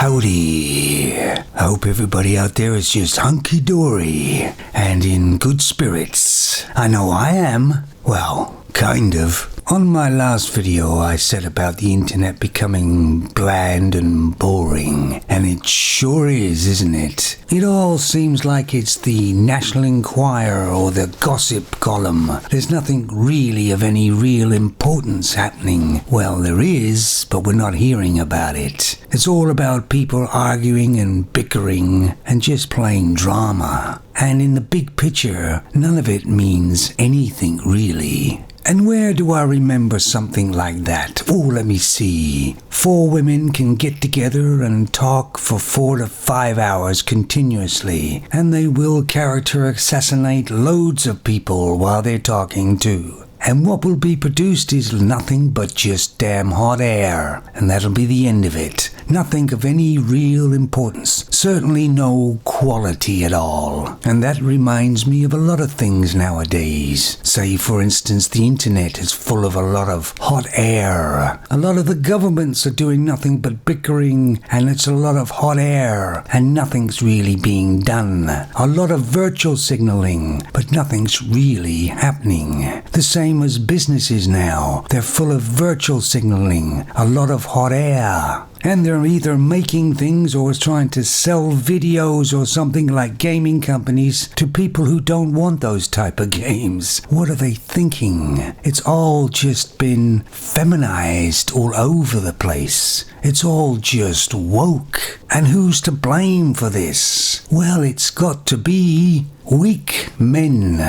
Howdy. I hope everybody out there is just hunky-dory and in good spirits. I know I am. Well, kind of. On my last video, I said about the internet becoming bland and boring, and it sure is, isn't it? It all seems like it's the National Enquirer or the gossip column. There's nothing really of any real importance happening. Well, there is, but we're not hearing about it. It's all about people arguing and bickering and just plain drama. And in the big picture, none of it means anything really. And where do I remember something like that? Oh, let me see. 4 women can get together and talk for 4 to 5 hours continuously, and they will character assassinate loads of people while they're talking too. And what will be produced is nothing but just damn hot air, and that'll be the end of it. Nothing of any real importance. Certainly no quality at all. And that reminds me of a lot of things nowadays. Say, for instance, the internet is full of a lot of hot air. A lot of the governments are doing nothing but bickering, and it's a lot of hot air, and nothing's really being done. A lot of virtual signaling, but nothing's really happening. The same as businesses now. They're full of virtual signaling, a lot of hot air. And they're either making things or trying to sell videos or something like gaming companies to people who don't want those type of games. What are they thinking? It's all just been feminized all over the place. It's all just woke. And who's to blame for this? Well, it's got to be weak men.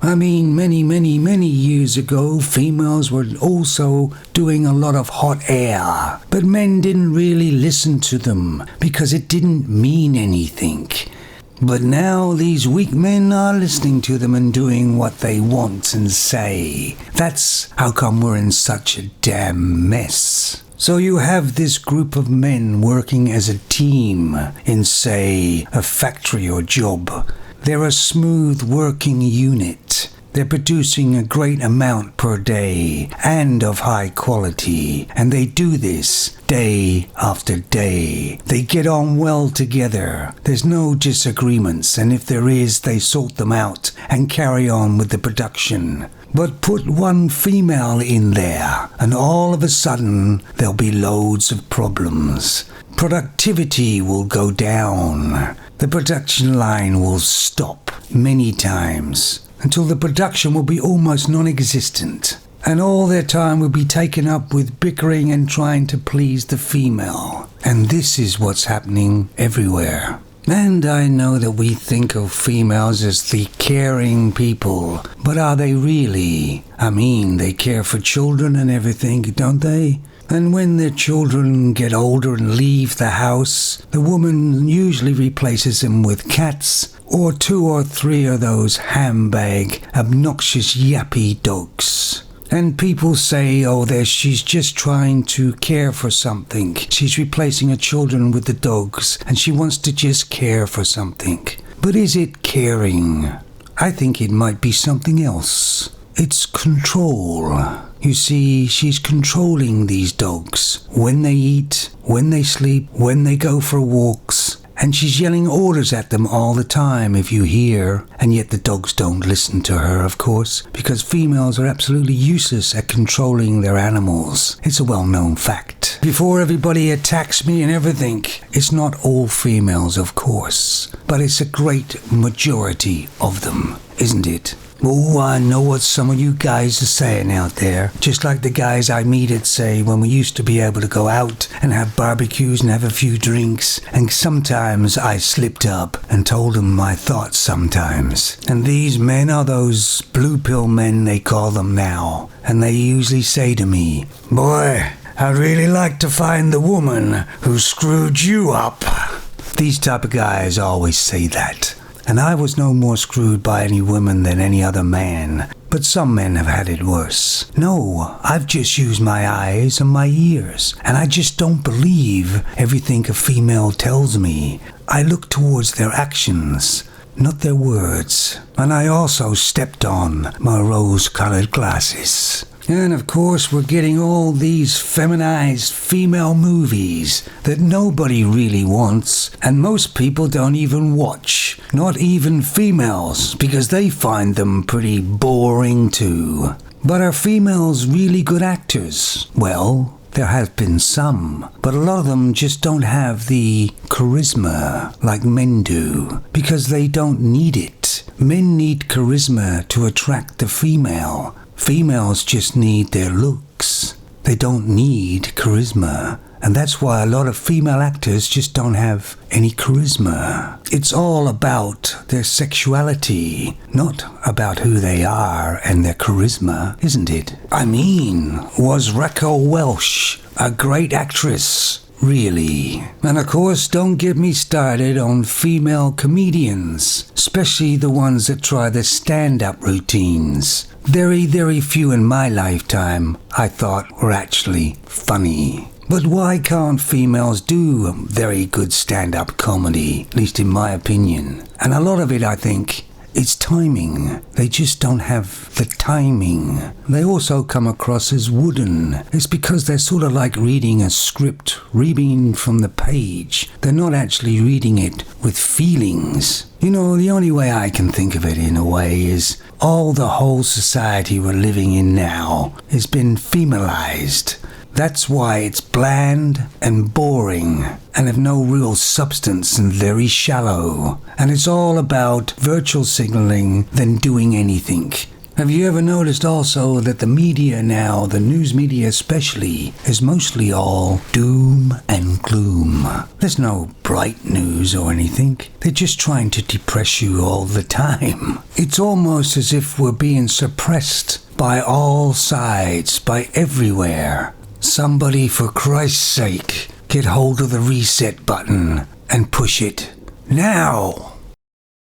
I mean, many years ago, females were also doing a lot of hot air. But men didn't really listen to them because it didn't mean anything. But now these weak men are listening to them and doing what they want and say. That's how come we're in such a damn mess. So you have this group of men working as a team in, say, a factory or job. They're a smooth working unit. They're producing a great amount per day and of high quality. And they do this day after day. They get on well together. There's no disagreements, and if there is, they sort them out and carry on with the production. But put one female in there, and all of a sudden, there'll be loads of problems. Productivity will go down. The production line will stop many times, until the production will be almost non-existent. And all their time will be taken up with bickering and trying to please the female. And this is what's happening everywhere. And I know that we think of females as the caring people, but are they really? I mean, they care for children and everything, don't they? And when their children get older and leave the house, the woman usually replaces them with cats or 2 or 3 of those handbag, obnoxious yappy dogs. And people say, oh, she's just trying to care for something. She's replacing her children with the dogs, and she wants to just care for something. But is it caring? I think it might be something else. It's control. You see, she's controlling these dogs. When they eat, when they sleep, when they go for walks. And she's yelling orders at them all the time, if you hear. And yet the dogs don't listen to her, of course, because females are absolutely useless at controlling their animals. It's a well-known fact. Before everybody attacks me and everything, it's not all females, of course, but it's a great majority of them, isn't it? Oh, I know what some of you guys are saying out there. Just like the guys I meet at, say, when we used to be able to go out and have barbecues and have a few drinks. And sometimes I slipped up and told them my thoughts sometimes. And these men are those blue pill men, they call them now. And they usually say to me, boy, I'd really like to find the woman who screwed you up. These type of guys always say that. And I was no more screwed by any woman than any other man. But some men have had it worse. No, I've just used my eyes and my ears. And I just don't believe everything a female tells me. I look towards their actions, not their words. And I also stepped on my rose-colored glasses. And of course we're getting all these feminized female movies that nobody really wants, and most people don't even watch. Not even females, because they find them pretty boring too. But are females really good actors? Well, there have been some, but a lot of them just don't have the charisma like men do, because they don't need it. Men need charisma to attract the female. Females just need their looks. They don't need charisma. And that's why a lot of female actors just don't have any charisma. It's all about their sexuality, not about who they are and their charisma, isn't it? I mean, was Raquel Welch a great actress? Really? And of course, don't get me started on female comedians, especially the ones that try the stand-up routines. Very, very few in my lifetime I thought were actually funny. But why can't females do very good stand-up comedy, at least in my opinion? And a lot of it, I think, is timing. They just don't have the timing. They also come across as wooden. It's because they're sort of like reading a script, reading from the page. They're not actually reading it with feelings. You know, the only way I can think of it in a way is all the whole society we're living in now has been feminized. That's why it's bland and boring and of no real substance and very shallow. And it's all about virtual signaling than doing anything. Have you ever noticed also that the media now, the news media especially, is mostly all doom and gloom? There's no bright news or anything. They're just trying to depress you all the time. It's almost as if we're being suppressed by all sides, by everywhere. Somebody, for Christ's sake, get hold of the reset button and push it now.